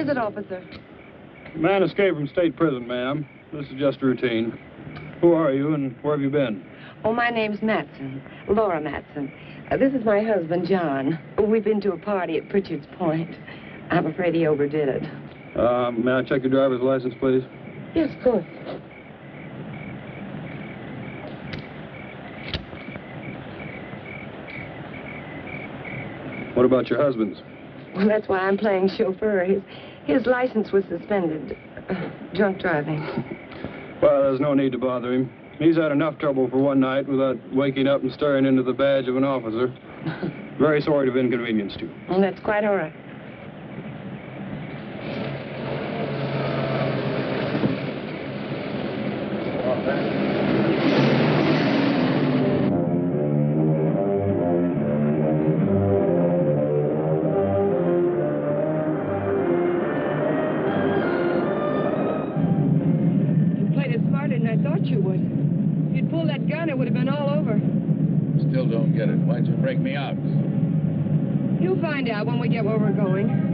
is it, officer? Man escaped from state prison, ma'am. This is just routine. Who are you and where have you been? Oh, my name's Matson, Laura Matson. This is my husband, John. We've been to a party at Pritchard's Point. I'm afraid he overdid it. May I check your driver's license, please? Yes, of course. What about your husband's? Well, that's why I'm playing chauffeur. His license was suspended. Drunk driving. Well, there's no need to bother him. He's had enough trouble for one night without waking up and staring into the badge of an officer. Very sorry to have inconvenienced you. Well, that's quite all right. Still don't get it. Why'd you break me out? You'll find out when we get where we're going.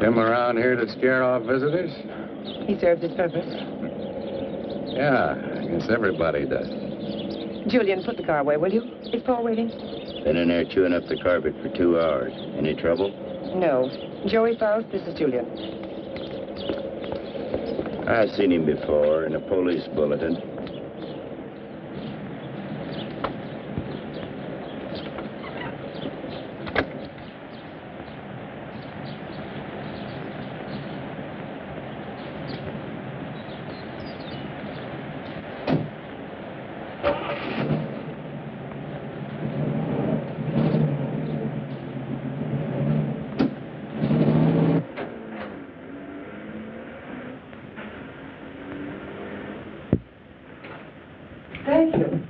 Him around here to scare off visitors? He served his purpose. Yeah, I guess everybody does. Julian, put the car away, will you? Is Paul waiting? Been in there chewing up the carpet for 2 hours. Any trouble? No. Joey Faust, this is Julian. I've seen him before in a police bulletin. Thank you.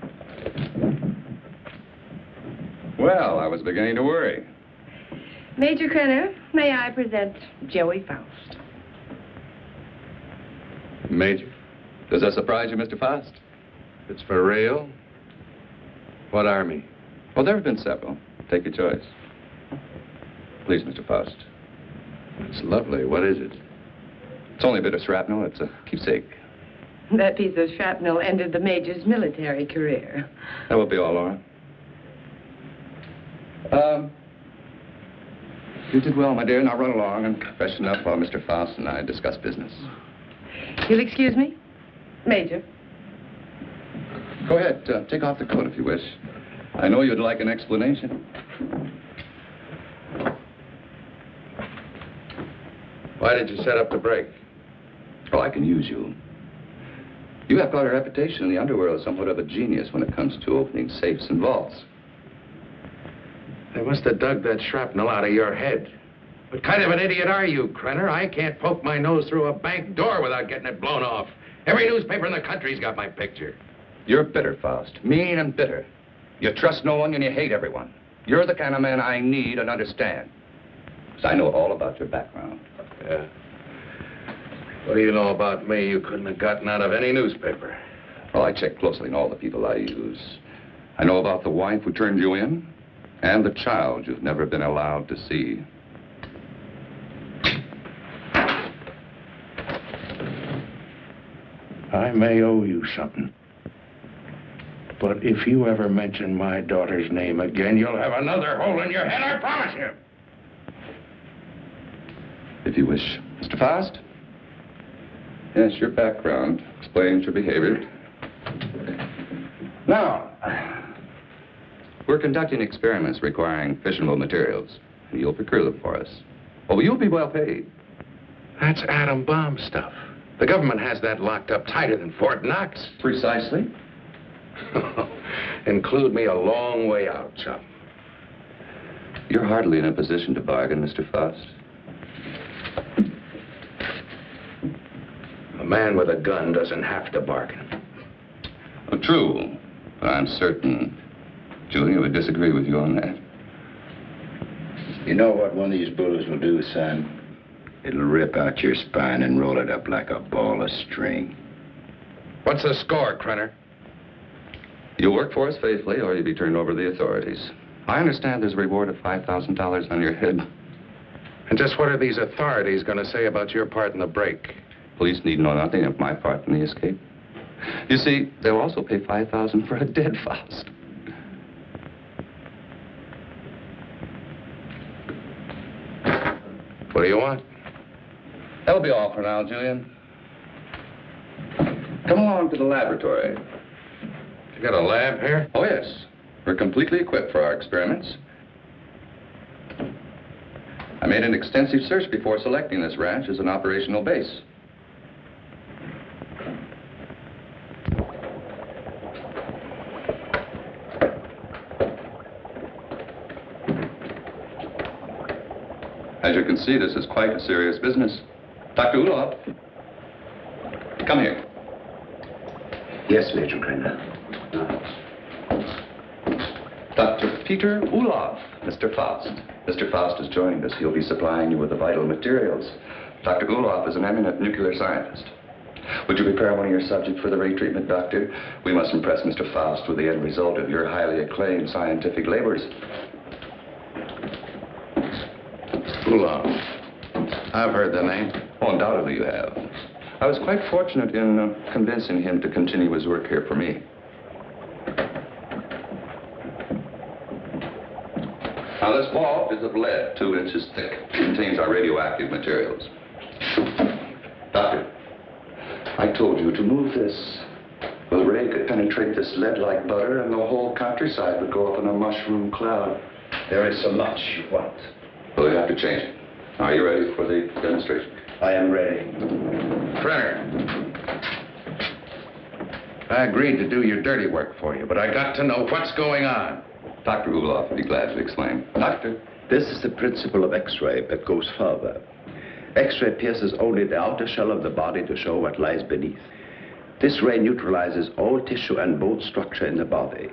Well, I was beginning to worry. Major Krenner, may I present Joey Faust? Major, does that surprise you, Mr. Faust? It's for real? What army? Well, there have been several. Take your choice. Please, Mr. Faust. It's lovely. What is it? It's only a bit of shrapnel. It's a keepsake. That piece of shrapnel ended the Major's military career. That will be all, Laura. You did well, my dear. Now run along and freshen up while Mr. Faust and I discuss business. You'll excuse me? Major. Go ahead. Take off the coat if you wish. I know you'd like an explanation. Why did you set up the break? Oh, I can use you. You have got a reputation in the underworld as somewhat of a genius when it comes to opening safes and vaults. They must have dug that shrapnel out of your head. What kind of an idiot are you, Krenner? I can't poke my nose through a bank door without getting it blown off. Every newspaper in the country's got my picture. You're bitter, Faust. Mean and bitter. You trust no one and you hate everyone. You're the kind of man I need and understand. Because I know all about your background. Yeah. What do you know about me you couldn't have gotten out of any newspaper? Well, I check closely on all the people I use. I know about the wife who turned you in and the child you've never been allowed to see. I may owe you something. But if you ever mention my daughter's name again, you'll have another hole in your head, I promise you. If you wish. Mr. Faust? Yes, your background explains your behavior. Now, we're conducting experiments requiring fissionable materials. You'll procure them for us. Oh, you'll be well paid. That's atom bomb stuff. The government has that locked up tighter than Fort Knox. Precisely. Include me a long way out, chum. You're hardly in a position to bargain, Mr. Faust. A man with a gun doesn't have to bargain. Oh, true. But I'm certain Julia would disagree with you on that. You know what one of these bullets will do, son? It'll rip out your spine and roll it up like a ball of string. What's the score, Krenner? You'll work for us faithfully, or you'll be turned over to the authorities. I understand there's a reward of $5,000 on your head. And just what are these authorities going to say about your part in the break? Police need know nothing of my part in the escape. You see, they'll also pay $5,000 for a dead Faust. What do you want? That'll be all for now, Julian. Come along to the laboratory. You got a lab here? Oh, yes. We're completely equipped for our experiments. I made an extensive search before selecting this ranch as an operational base. As you can see, this is quite a serious business. Dr. Ulof, come here. Yes, Major Krenner. Dr. Peter Ulof, Mr. Faust. Mr. Faust has joined us. He'll be supplying you with the vital materials. Dr. Ulof is an eminent nuclear scientist. Would you prepare one of your subjects for the ray treatment, Doctor? We must impress Mr. Faust with the end result of your highly acclaimed scientific labors. Ulof. I've heard the name. Oh, undoubtedly you have. I was quite fortunate in convincing him to continue his work here for me. Now, this vault is of lead, 2 inches thick. It contains our radioactive materials. Doctor, I told you to move this. Well, the ray could penetrate this lead like butter, and the whole countryside would go up in a mushroom cloud. There is so much you want. Well, you have to change it. Are you ready for the demonstration? I am ready. Krenner. I agreed to do your dirty work for you, but I got to know what's going on. Dr. Ulof would be glad to explain. Doctor? This is the principle of X-ray, but goes further. X-ray pierces only the outer shell of the body to show what lies beneath. This ray neutralizes all tissue and bone structure in the body.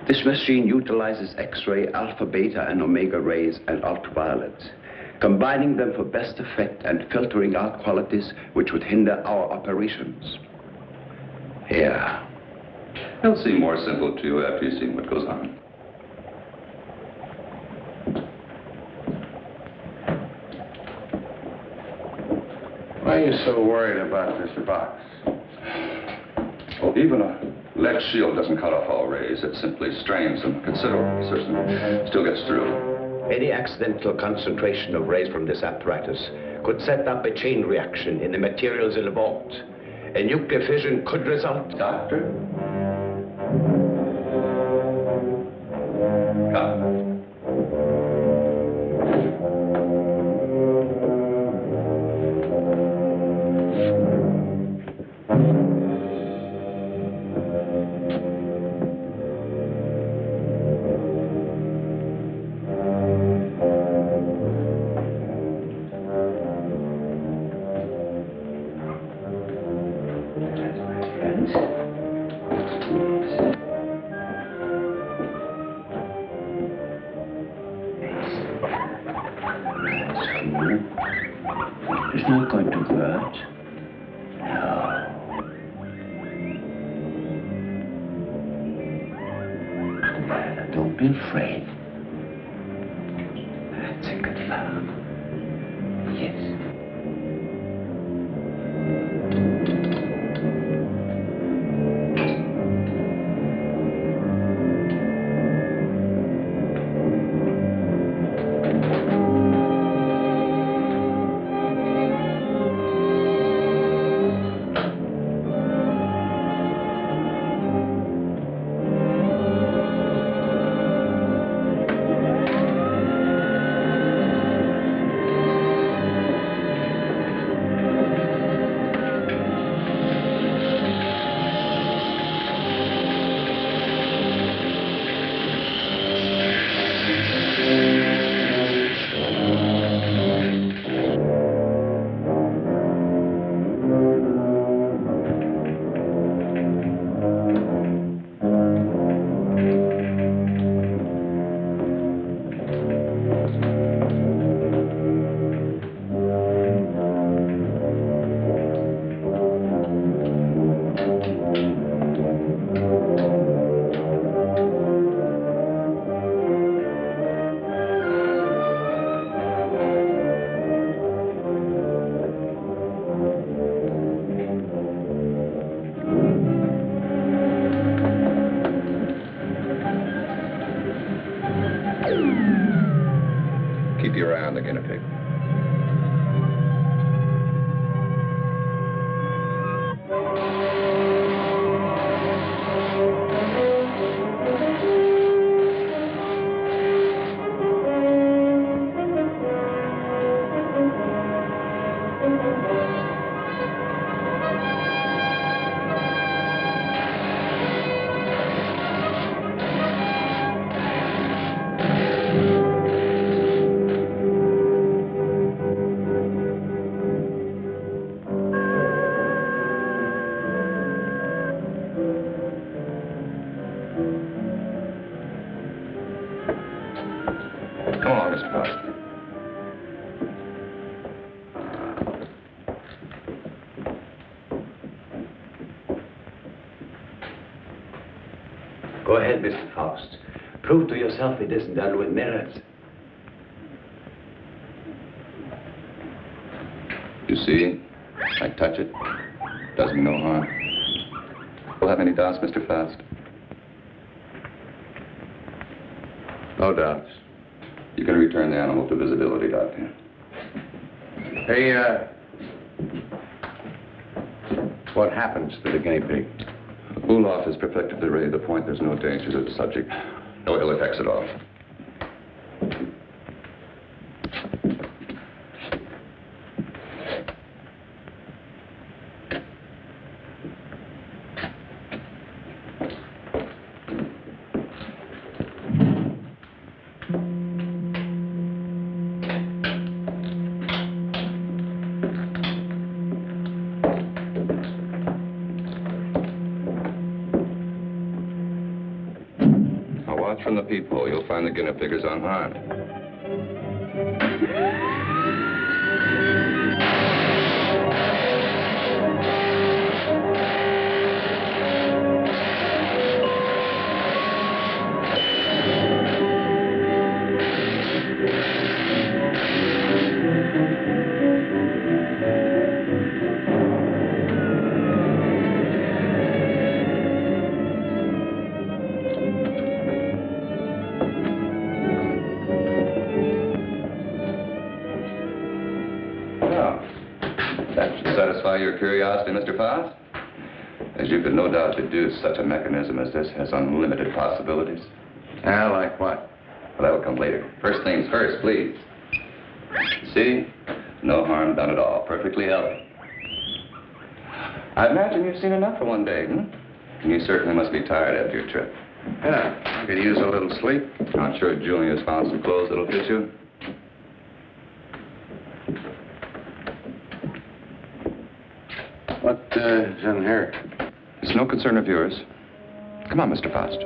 This machine utilizes X-ray, alpha, beta, and omega rays and ultraviolet, combining them for best effect and filtering out qualities which would hinder our operations. Yeah. It'll seem more simple to you after you've seen what goes on. Why are you so worried about this box? Well, even a lead shield doesn't cut off all rays. It simply strains them considerably. Certainly still gets through. Any accidental concentration of rays from this apparatus could set up a chain reaction in the materials in the vault. A nuclear fission could result. Doctor? Come. It's not going to hurt. No. Don't be afraid. That's a good fellow. Yes. Go ahead, Mr. Faust. Prove to yourself it isn't done with mirrors. You see? I touch it. Does me no harm. You'll have any doubts, Mr. Faust? No doubts. You can return the animal to visibility, Doctor. Hey, what happens to the guinea pig? Ulmer has perfected the ray to the point there's no danger to the subject. No ill effects at all. From the peephole, you'll find the guinea pig is unharmed. Satisfy your curiosity, Mr. Faust? As you could no doubt deduce, such a mechanism as this has unlimited possibilities. Like what? Well, that'll come later. First things first, please. See? No harm done at all. Perfectly healthy. I imagine you've seen enough for one day, And you certainly must be tired after your trip. Yeah, I could use a little sleep. I'm sure Julia's found some clothes that'll fit you. What is in here? It's no concern of yours. Come on, Mr. Faust.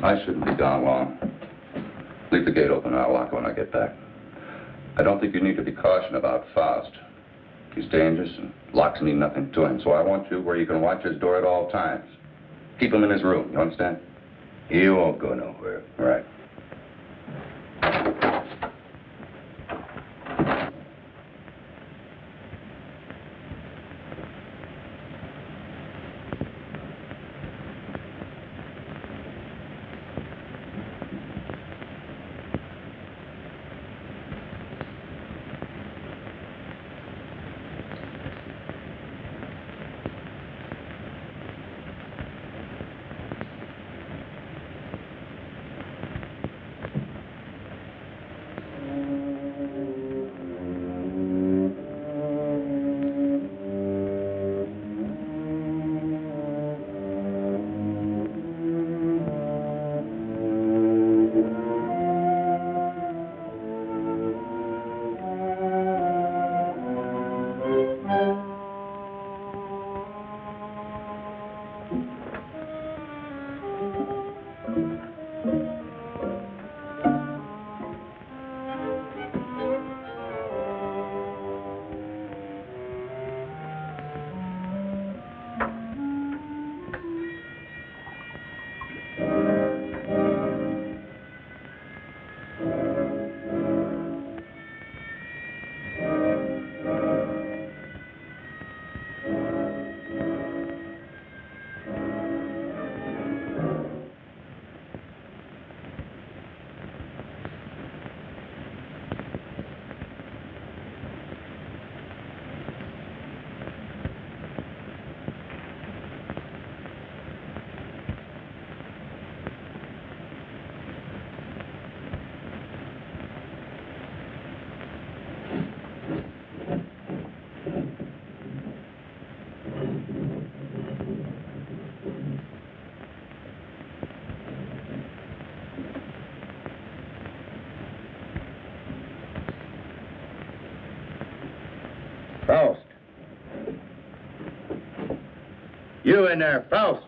I shouldn't be gone long. Leave the gate open and I'll lock it when I get back. I don't think you need to be cautious about Faust. He's dangerous and locks mean nothing to him, so I want you where you can watch his door at all times. Keep him in his room, you understand? He won't go nowhere. All right. Faust. You in there, Faust.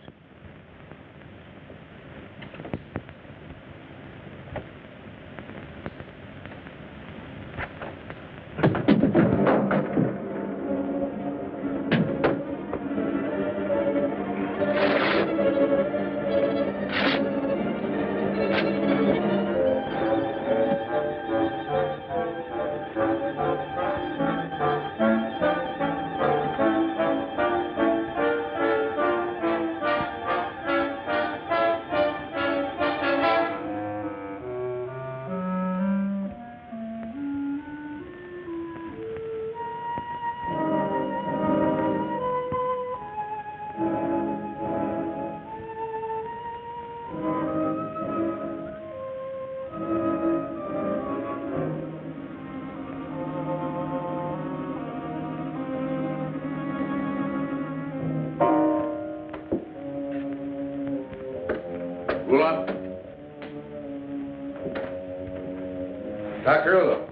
Dr. Ulmer.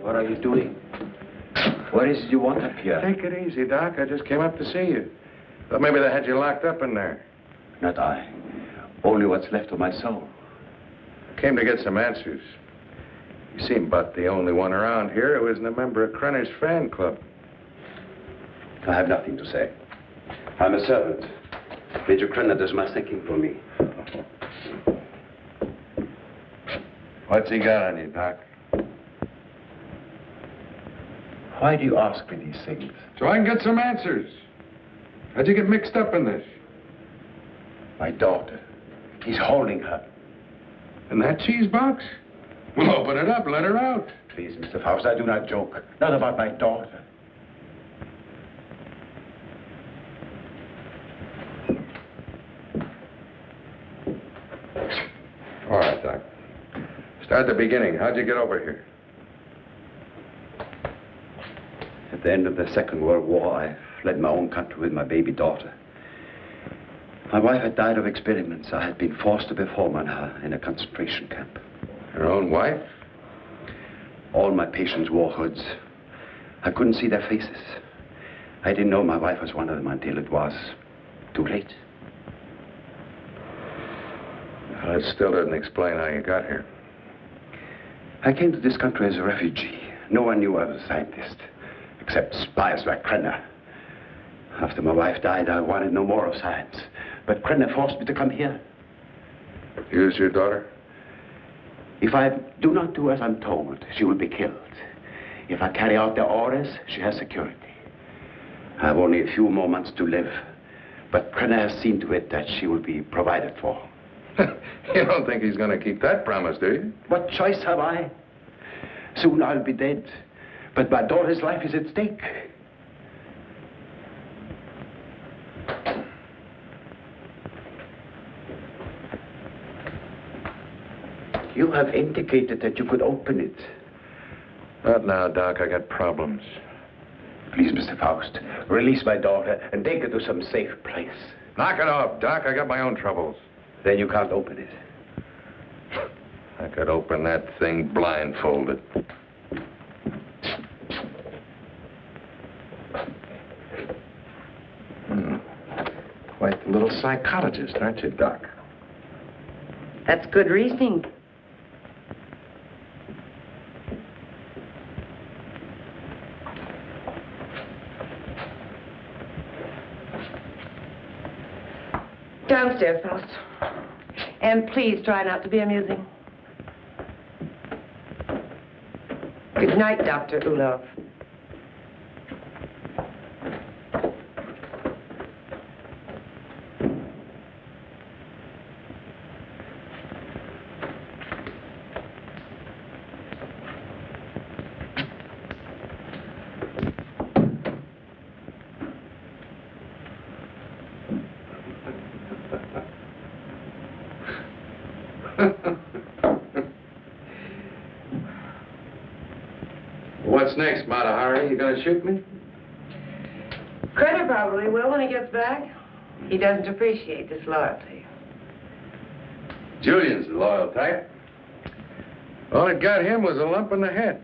What are you doing? What is it you want up here? Take it easy, Doc. I just came up to see you. Thought maybe they had you locked up in there. Not I. Only what's left of my soul. Came to get some answers. You seem about the only one around here who isn't a member of Krenner's fan club. I have nothing to say. I'm a servant. Major Krenner does my thinking for me. What's he got on you, Doc? Why do you ask me these things? So I can get some answers. How'd you get mixed up in this? My daughter. He's holding her. In that cheese box? Well, open it up. Let her out. Please, Mr. Faust, I do not joke. Not about my daughter. All right, Doc. Start at the beginning. How'd you get over here? At the end of the Second World War, I fled my own country with my baby daughter. My wife had died of experiments. I had been forced to perform on her in a concentration camp. Your own wife? All my patients wore hoods. I couldn't see their faces. I didn't know my wife was one of them until it was too late. Well, it still doesn't explain how you got here. I came to this country as a refugee. No one knew I was a scientist, except spies like Krenner. After my wife died, I wanted no more of science. But Krenner forced me to come here. Use your daughter? If I do not do as I'm told, she will be killed. If I carry out their orders, she has security. I have only a few more months to live. But Krenner has seen to it that she will be provided for. You don't think he's going to keep that promise, do you? What choice have I? Soon I'll be dead. But my daughter's life is at stake. You have indicated that you could open it. Not now, Doc. I got problems. Please, Mr. Faust, release my daughter and take her to some safe place. Knock it off, Doc. I got my own troubles. Then you can't open it. I could open that thing blindfolded. Quite the little psychologist, aren't you, Doc? That's good reasoning. Downstairs, Faust. And please try not to be amusing. Good night, Dr. Ulmer. What's next, Mata Hari? You gonna shoot me? Credit probably will when he gets back. He doesn't appreciate disloyalty. Julian's the loyal type. All it got him was a lump in the head.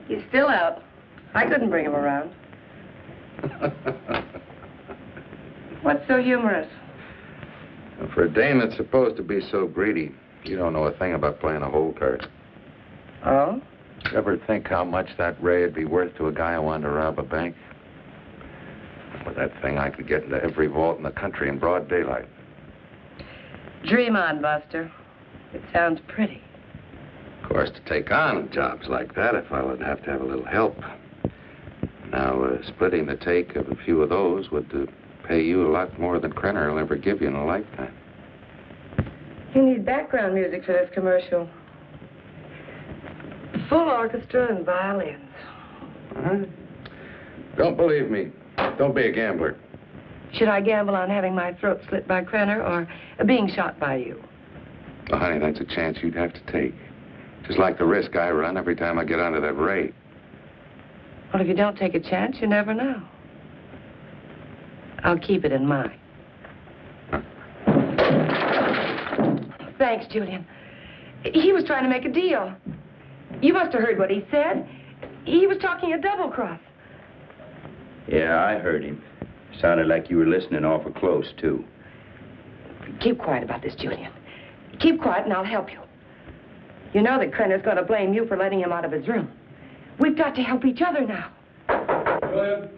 He's still out. I couldn't bring him around. What's so humorous? For a dame that's supposed to be so greedy, you don't know a thing about playing a hole card. Oh? You ever think how much that ray would be worth to a guy who wanted to rob a bank? With that thing, I could get into every vault in the country in broad daylight. Dream on, Buster. It sounds pretty. Of course, to take on jobs like that, a fellow would have to have a little help. Now, splitting the take of a few of those would pay you a lot more than Krenner will ever give you in a lifetime. You need background music for this commercial. Full orchestra and violins. Don't believe me. Don't be a gambler. Should I gamble on having my throat slit by Krenner or being shot by you? Well, honey, that's a chance you'd have to take. Just like the risk I run every time I get onto that ray. Well, if you don't take a chance, you never know. I'll keep it in mind. Thanks, Julian. He was trying to make a deal. You must have heard what he said. He was talking a double cross. Yeah, I heard him. Sounded like you were listening awful close, too. Keep quiet about this, Julian. Keep quiet and I'll help you. You know that Krenner's going to blame you for letting him out of his room. We've got to help each other now. Julian?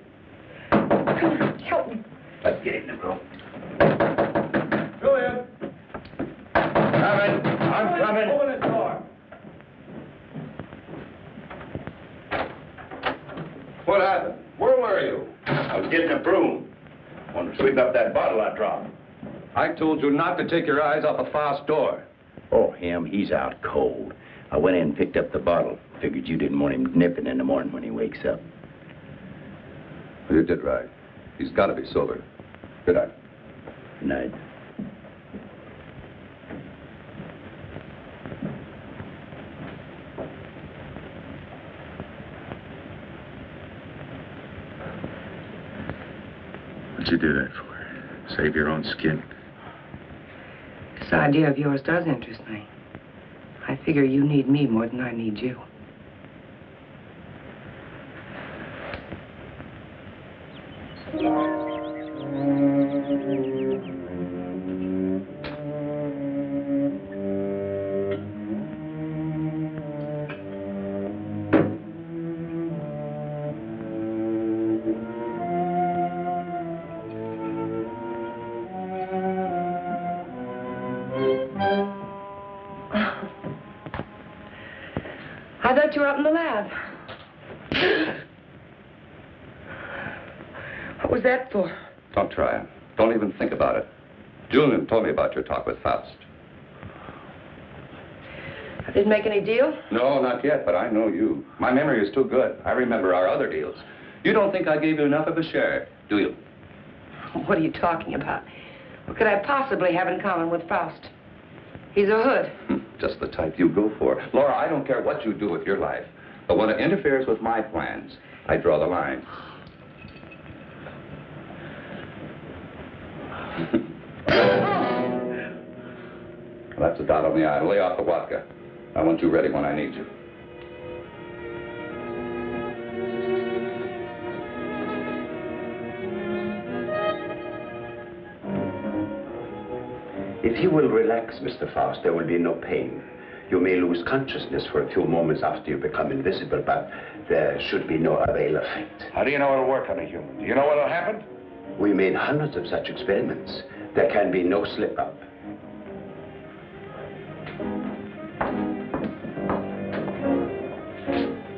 Come on, help me. Let's get in the room. Julian? Coming. I'm coming. Open this door. What happened? Where were you? I was getting a broom. Want to sweep up that bottle I dropped. I told you not to take your eyes off the fast door. Oh, him, he's out cold. I went in and picked up the bottle. Figured you didn't want him nipping in the morning when he wakes up. You did right. He's got to be sober. Good night. Good night. What'd you do that for? Save your own skin? This idea of yours does interest me. I figure you need me more than I need you. I thought you were up in the lab. What was that for? Don't try it. Don't even think about it. Julian told me about your talk with Faust. I didn't make any deal? No, not yet, but I know you. My memory is too good. I remember our other deals. You don't think I gave you enough of a share, do you? What are you talking about? What could I possibly have in common with Faust? He's a hood. Just the type you go for. Laura, I don't care what you do with your life, but when it interferes with my plans, I draw the line. That's a dot on the I. Lay off the vodka. I want you ready when I need you. If you will relax, Mr. Faust, there will be no pain. You may lose consciousness for a few moments after you become invisible, but there should be no other ill effect. How do you know it'll work on a human? Do you know what'll happen? We made hundreds of such experiments. There can be no slip-up.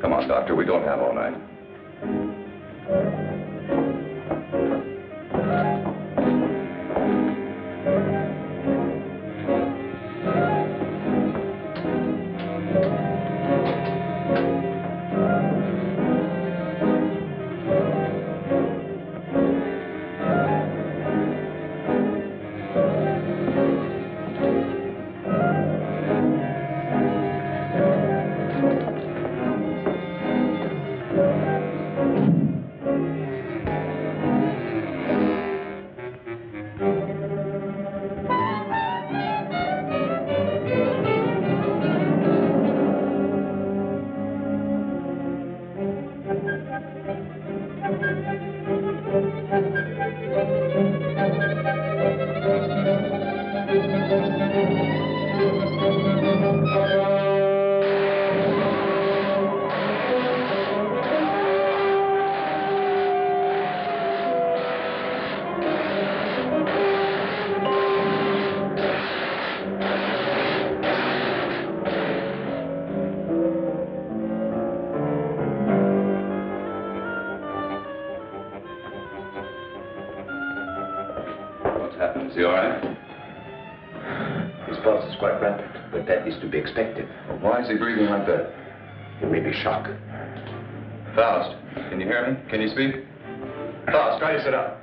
Come on, Doctor. We don't have all night. he all right? His pulse is quite rapid, but that is to be expected. Well, why is he breathing like that? It may be shock. Faust, can you hear me? Can you speak? Faust, try to sit up.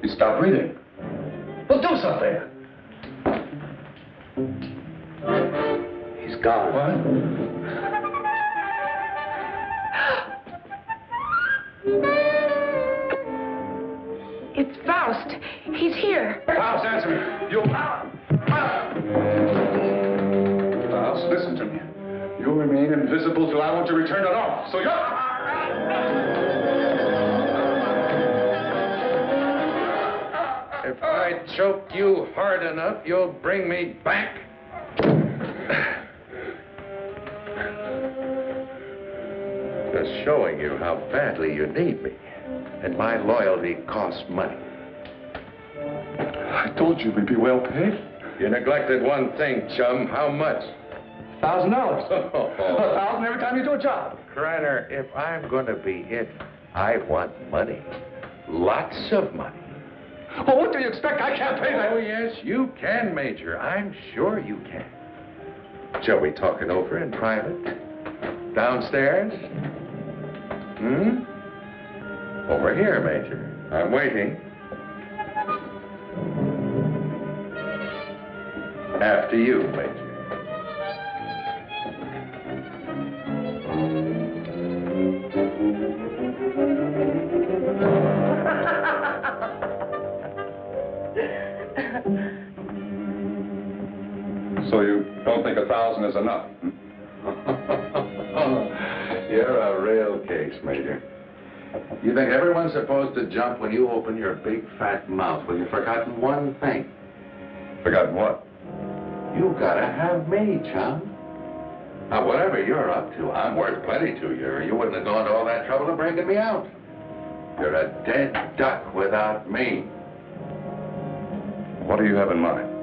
He stopped breathing. Well, do something. He's gone. What? It's Faust. He's here. Faust, answer me. You... Faust, listen to me. You'll remain invisible till I want to return to normal. So you're... If I choke you hard enough, you'll bring me back. Just showing you how badly you need me. And my loyalty costs money. I told you we'd be well paid. You neglected one thing, chum. How much? $1,000. $1,000 every time you do a job. Krenner, if I'm going to be it, I want money. Lots of money. Well, what do you expect? I can't pay that. Oh, yes, you can, Major. I'm sure you can. Shall we talk it over in private? Downstairs? Over here, Major. I'm waiting. After you, Major. So you don't think 1,000 is enough? You're a real case, Major. You think everyone's supposed to jump when you open your big fat mouth? Well, you've forgotten one thing. Forgotten what? You gotta have me, chum. Now, whatever you're up to, I'm worth plenty to you, or you wouldn't have gone to all that trouble of breaking me out. You're a dead duck without me. What do you have in mind?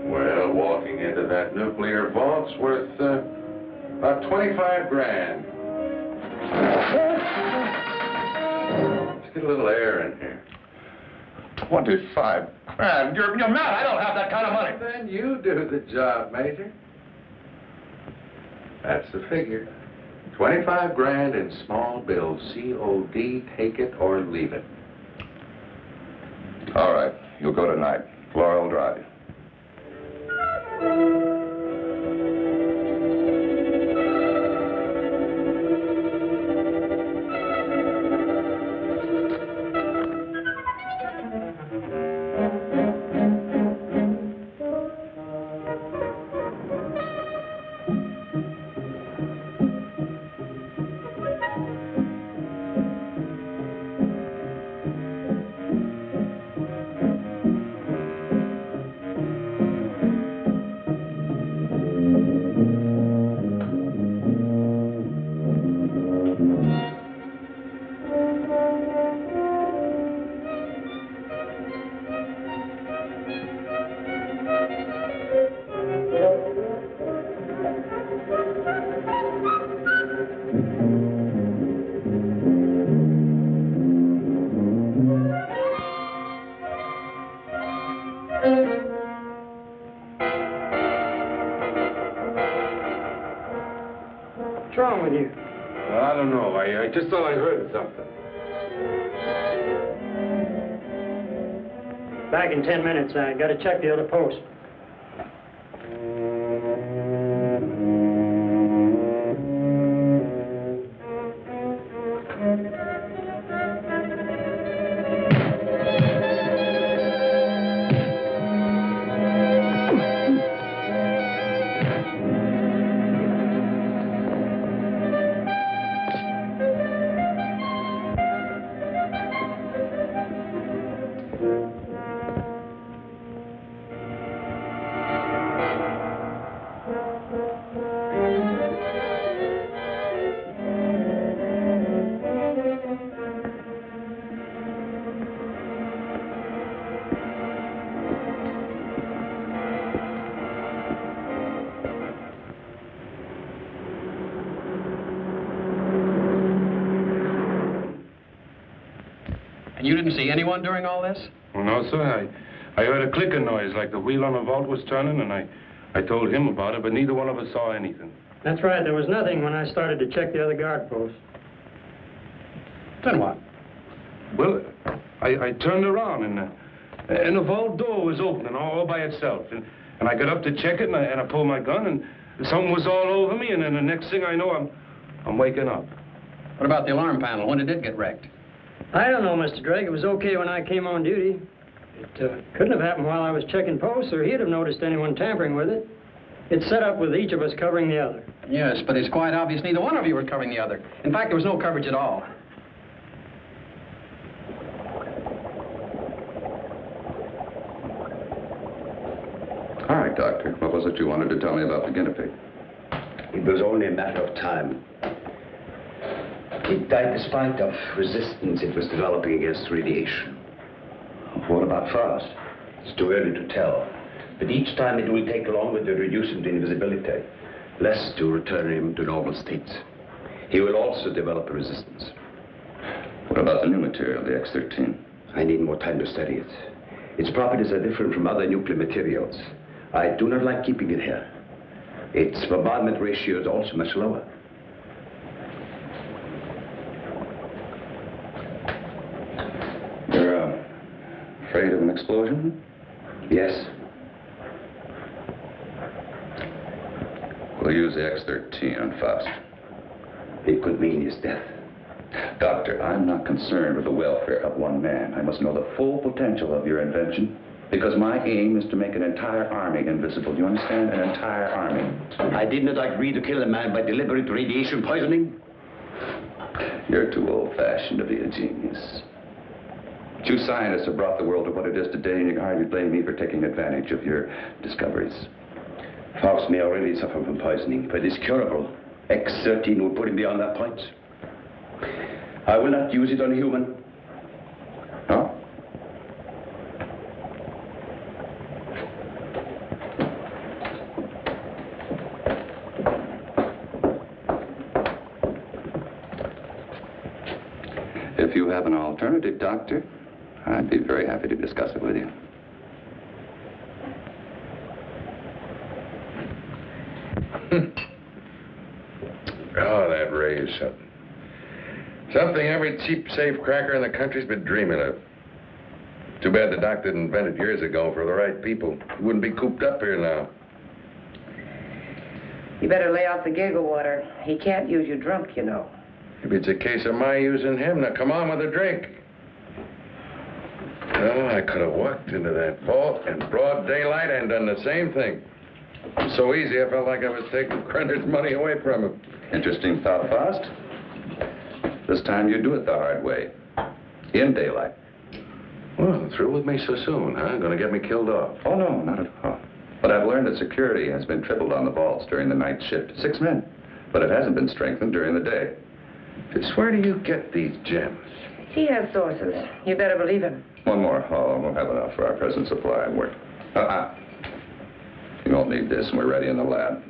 Well, walking into that nuclear vault's worth about 25 grand. Let's get a little air in here. 25 grand? You're mad. I don't have that kind of money. Then you do the job, Major. That's the figure. 25 grand in small bills. COD, take it or leave it. All right. You'll go tonight. Laura will drive you. What's wrong with you? I don't know. I just thought I heard something. Back in 10 minutes. I got to check the other post. And you didn't see anyone during all this? No, sir. I heard a clicking noise like the wheel on a vault was turning, and I told him about it, but neither one of us saw anything. That's right. There was nothing when I started to check the other guard posts. Then what? Well, I turned around, and the vault door was opening all by itself. And I got up to check it, and I pulled my gun, and something was all over me, and then the next thing I know, I'm waking up. What about the alarm panel? When did it get wrecked? I don't know, Mr. Drake. It was okay when I came on duty. It couldn't have happened while I was checking posts, or he'd have noticed anyone tampering with it. It's set up with each of us covering the other. Yes, but it's quite obvious neither one of you was covering the other. In fact, there was no coverage at all. All right, Doctor. What was it you wanted to tell me about the guinea pig? It was only a matter of time. It died despite of resistance it was developing against radiation. What about Frost? It's too early to tell. But each time it will take longer to reduce him to invisibility, less to return him to normal states. He will also develop a resistance. What about the new material, the X-13? I need more time to study it. Its properties are different from other nuclear materials. I do not like keeping it here. Its bombardment ratio is also much lower. You're afraid of an explosion? Yes. We'll use the X-13 on Faust. It could mean his death. Doctor, I'm not concerned with the welfare of one man. I must know the full potential of your invention, because my aim is to make an entire army invisible. Do you understand? An entire army. I did not agree to kill a man by deliberate radiation poisoning. You're too old-fashioned to be a genius. But you scientists have brought the world to what it is today, and you can hardly blame me for taking advantage of your discoveries. Faust may already suffer from poisoning, but it's curable. X-13 will put him beyond that point. I will not use it on a human. No? If you have an alternative, Doctor, I'd be very happy to discuss it with you. Oh, that ray is something. Something every cheap safe cracker in the country's been dreaming of. Too bad the doc didn't invent it years ago for the right people. He wouldn't be cooped up here now. You better lay off the giggle water. He can't use you drunk, you know. Maybe it's a case of my using him. Now, come on with a drink. Oh, I could have walked into that vault in broad daylight and done the same thing. It was so easy, I felt like I was taking Krenner's money away from him. Interesting thought, Faust. This time you do it the hard way. In daylight. Well, through with me so soon, huh? Gonna get me killed off? Oh, no, not at all. But I've learned that security has been tripled on the vaults during the night shift. 6 men. But it hasn't been strengthened during the day. Just where do you get these gems? He has sources. You better believe him. One more haul, and we'll have enough for our present supply of work. You won't need this, and we're ready in the lab.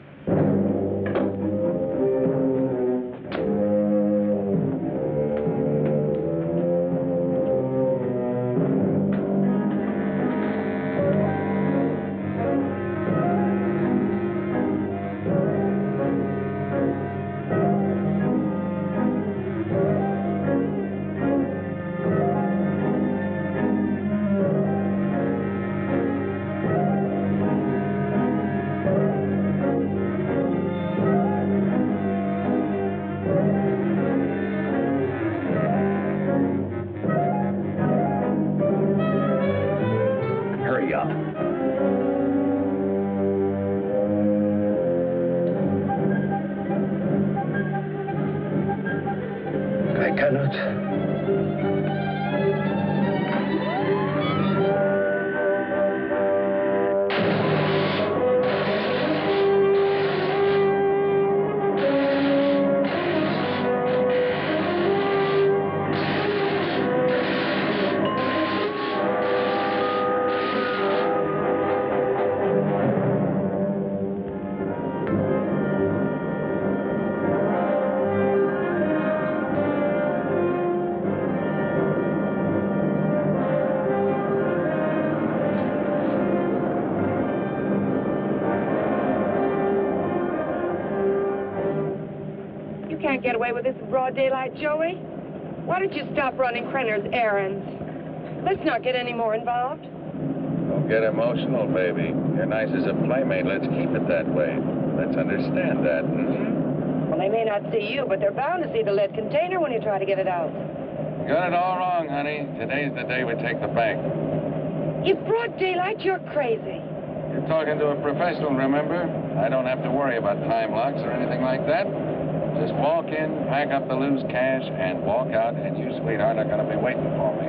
can't get away with this in broad daylight, Joey. Why don't you stop running Krenner's errands? Let's not get any more involved. Don't get emotional, baby. You're nice as a playmate. Let's keep it that way. Let's understand that, Well, they may not see you, but they're bound to see the lead container when you try to get it out. Got it all wrong, honey. Today's the day we take the bank. In broad daylight, you're crazy. You're talking to a professional, remember? I don't have to worry about time locks or anything like that. Just walk in, pack up the loose cash, and walk out, and you, sweetheart, are going to be waiting for me.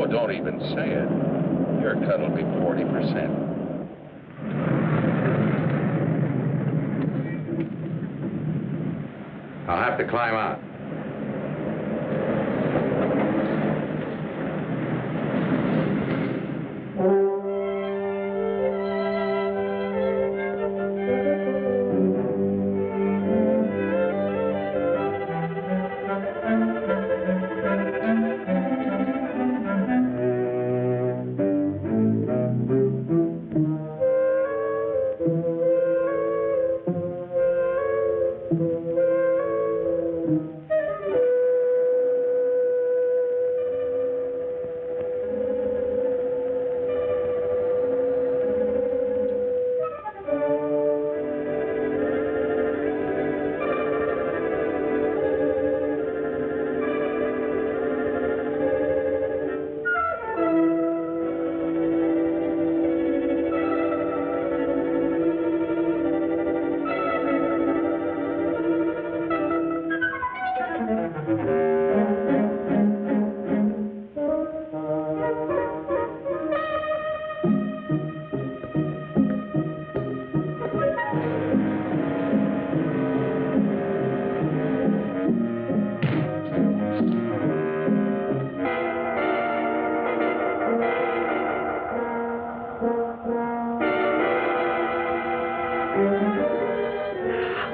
Oh, don't even say it. Your cut will be 40%. I'll have to climb out.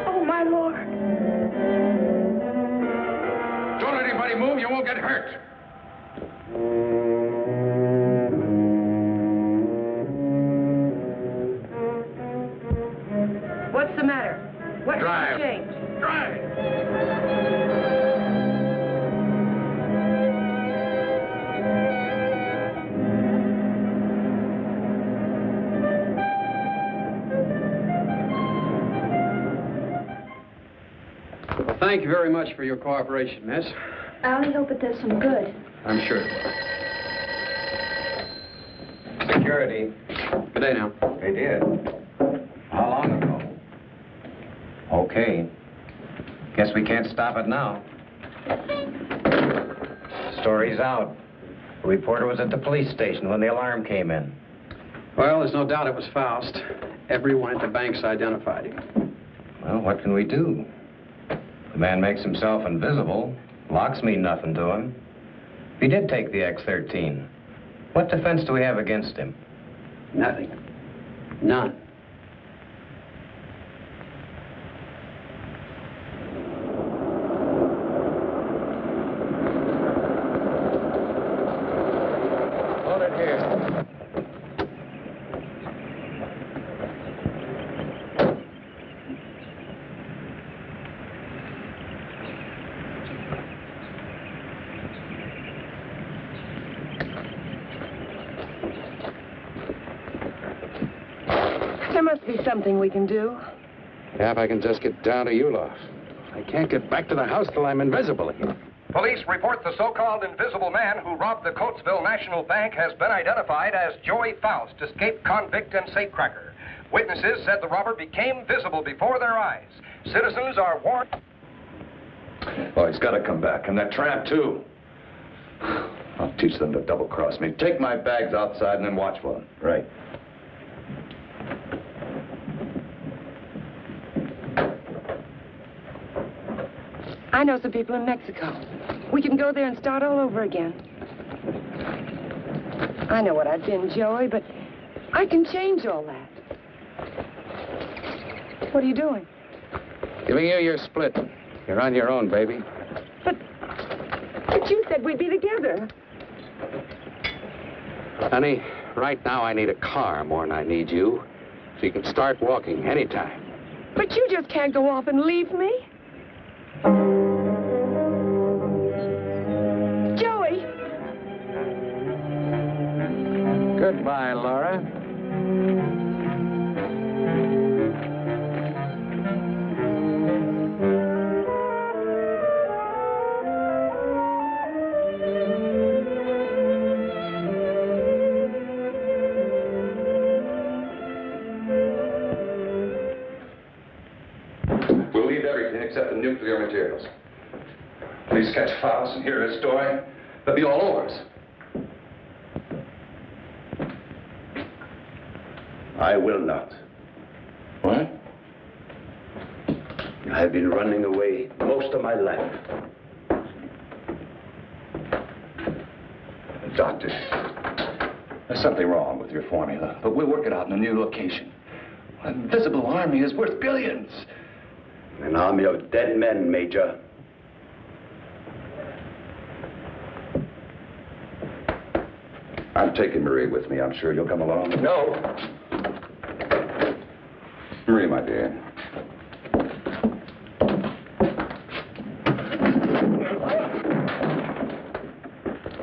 Oh, my Lord. Don't let anybody move. You won't get hurt. What's the matter? What's Drive. the change? Drive. Well, thank you very much for your cooperation, miss. I only hope it does some good. I'm sure. Security. Good day now. They did. How long ago? Okay. Guess we can't stop it now. Story's out. The reporter was at the police station when the alarm came in. Well, there's no doubt it was Faust. Everyone at the bank's identified him. Well, what can we do? The man makes himself invisible. Locks mean nothing to him. If he did take the X-13, what defense do we have against him? Nothing. None. Hold it here. There must be something we can do. Yeah, if I can just get down to Ulof. I can't get back to the house till I'm invisible again. Police report the so-called invisible man who robbed the Coatesville National Bank has been identified as Joey Faust, escaped convict and safecracker. Witnesses said the robber became visible before their eyes. Citizens are warned. Oh, he's got to come back, and that tramp, too. I'll teach them to double-cross me. Take my bags outside and then watch for them. Right. I know some people in Mexico. We can go there and start all over again. I know what I've been, Joey, but I can change all that. What are you doing? Giving you your split. You're on your own, baby. But you said we'd be together. Honey, right now I need a car more than I need you. So you can start walking anytime. But you just can't go off and leave me. Joey! Goodbye, Laura. We'll leave everything except the nuclear materials. Please catch Faust and hear his story. They'll be all over us. I will not. What? I've been running away most of my life. Doctor, there's something wrong with your formula, but we'll work it out in a new location. An invisible army is worth billions. An army of dead men, Major. I'm taking Marie with me. I'm sure you'll come along. No. Marie, my dear.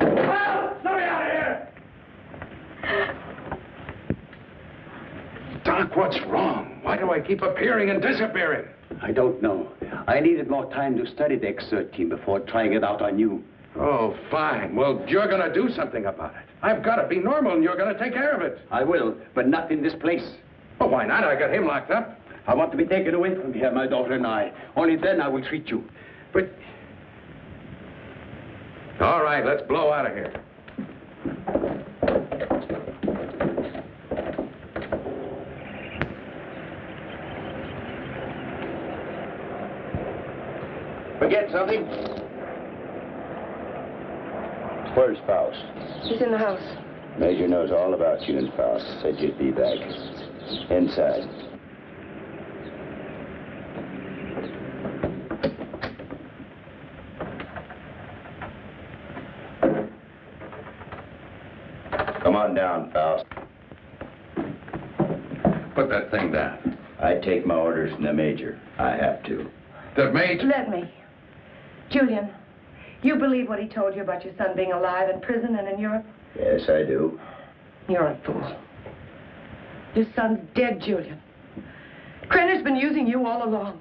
Let me out of here! Doc, what's wrong? Why do I keep appearing and disappearing? I don't know. I needed more time to study the X-13 before trying it out on you. Oh, fine. Well, you're going to do something about it. I've got to be normal, and you're going to take care of it. I will, but not in this place. Well, why not? I got him locked up. I want to be taken away from here, my daughter and I. Only then I will treat you. But... All right, let's blow out of here. Forget something? Where's Faust? He's in the house. Major knows all about you and Faust. Said you'd be back. Inside. Come on down, Faust. Put that thing down. I take my orders from the Major. I have to. The Major? Let me. Julian, you believe what he told you about your son being alive in prison and in Europe? Yes, I do. You're a fool. Your son's dead, Julian. Krenner's been using you all along.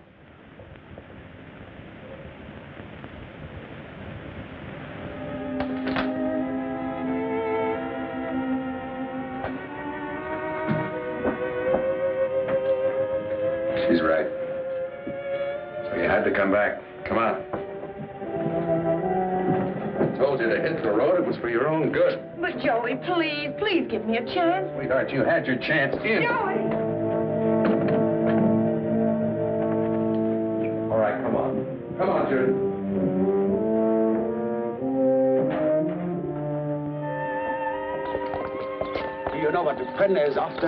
She's right. So you had to come back. Come on. I told you to hit the road. It was for your own good. But Joey, please, please give me a chance. Sweetheart, you had your chance in. Joey! All right, come on. Come on, Judy. Do you know what the Krenner is after?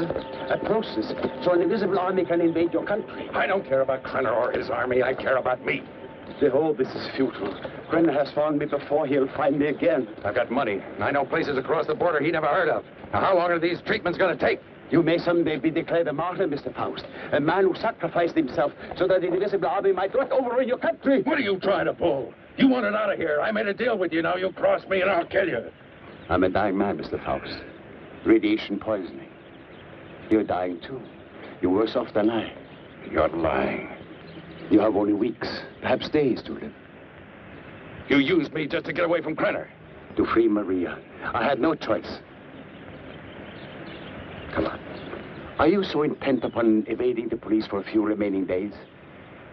A process, so an invisible army can invade your country. I don't care about Krenner or his army. I care about me. Behold, this is futile. Krenner has found me before. He'll find me again. I've got money, and I know places across the border he never heard of. Now, how long are these treatments going to take? You may someday be declared a martyr, Mr. Faust. A man who sacrificed himself so that the invisible army might not overrun your country. What are you trying to pull? You want it out of here. I made a deal with you. Now you cross me and I'll kill you. I'm a dying man, Mr. Faust. Radiation poisoning. You're dying, too. You're worse off than I. You're lying. You have only weeks, perhaps days to live. You used me just to get away from Krenner. To free Maria. I had no choice. Come on. Are you so intent upon evading the police for a few remaining days?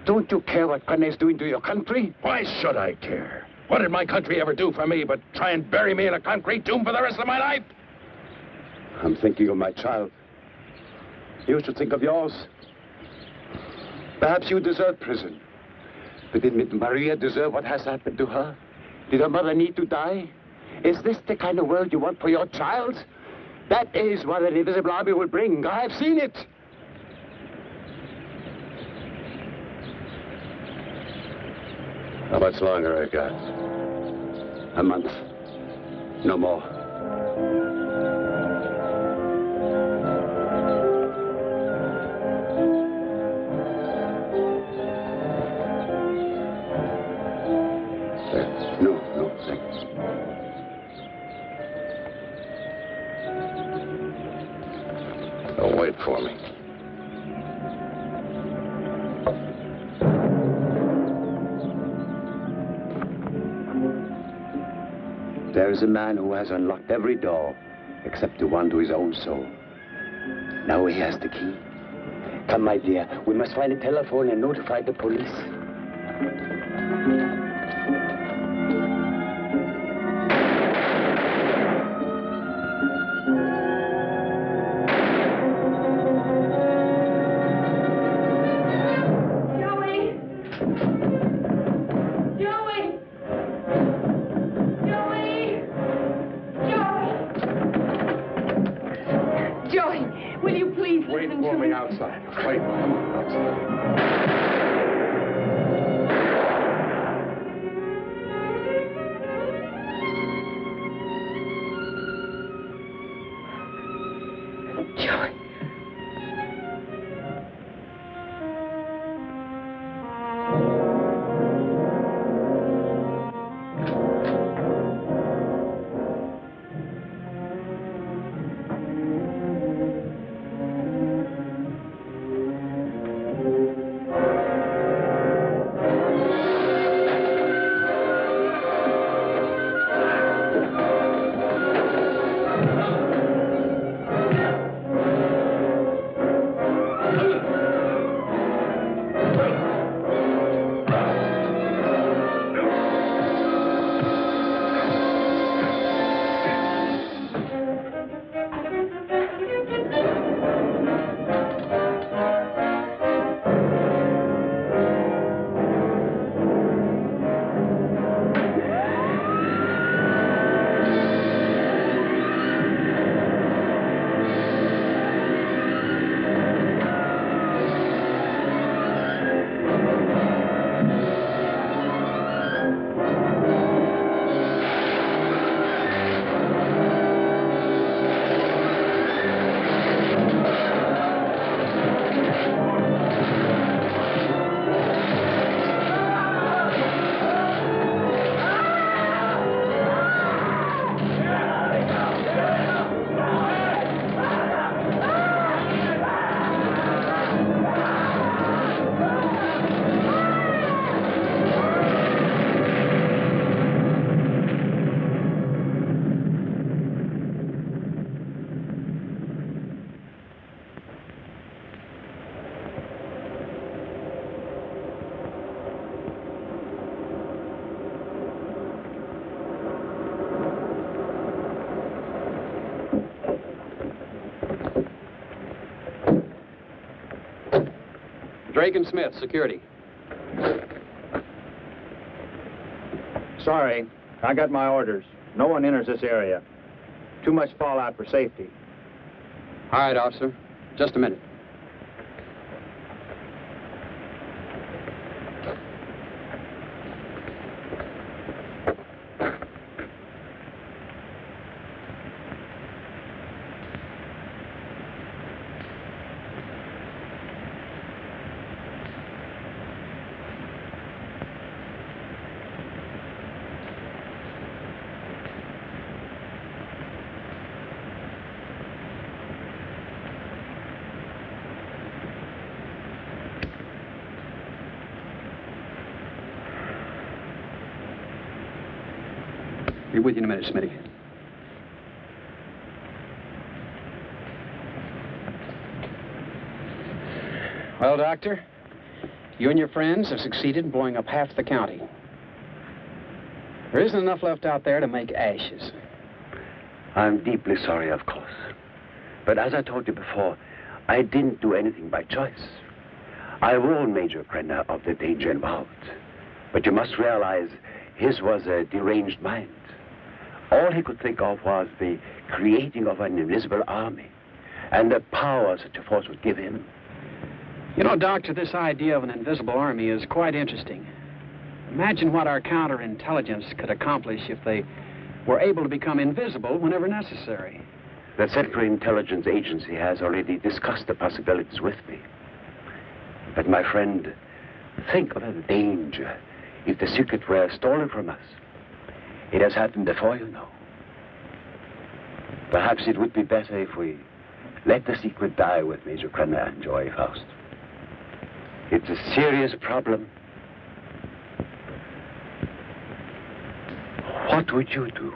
Don't you care what Krenner is doing to your country? Why should I care? What did my country ever do for me but try and bury me in a concrete tomb for the rest of my life? I'm thinking of my child. You should think of yours. Perhaps you deserve prison. But did Maria deserve what has happened to her? Did her mother need to die? Is this the kind of world you want for your child? That is what an invisible army will bring. I have seen it. How much longer I got? A month. No more. for me. There is a man who has unlocked every door except the one to his own soul. Now he has the key. Come, my dear, we must find a telephone and notify the police. Drake and Smith, security. Sorry, I got my orders. No one enters this area. Too much fallout for safety. All right, officer. Just a minute. Be with you in a minute, Smitty. Well, Doctor, you and your friends have succeeded in blowing up half the county. There isn't enough left out there to make ashes. I'm deeply sorry, of course. But as I told you before, I didn't do anything by choice. I warned Major Krenner of the danger involved. But you must realize his was a deranged mind. All he could think of was the creating of an invisible army and the power such a force would give him. You know, Doctor, this idea of an invisible army is quite interesting. Imagine what our counterintelligence could accomplish if they were able to become invisible whenever necessary. The Central Intelligence Agency has already discussed the possibilities with me. But my friend, think of the danger if the secret were stolen from us. It has happened before, you know. Perhaps it would be better if we Let the secret die with Major Krenner and Joy Faust. It's a serious problem. What would you do?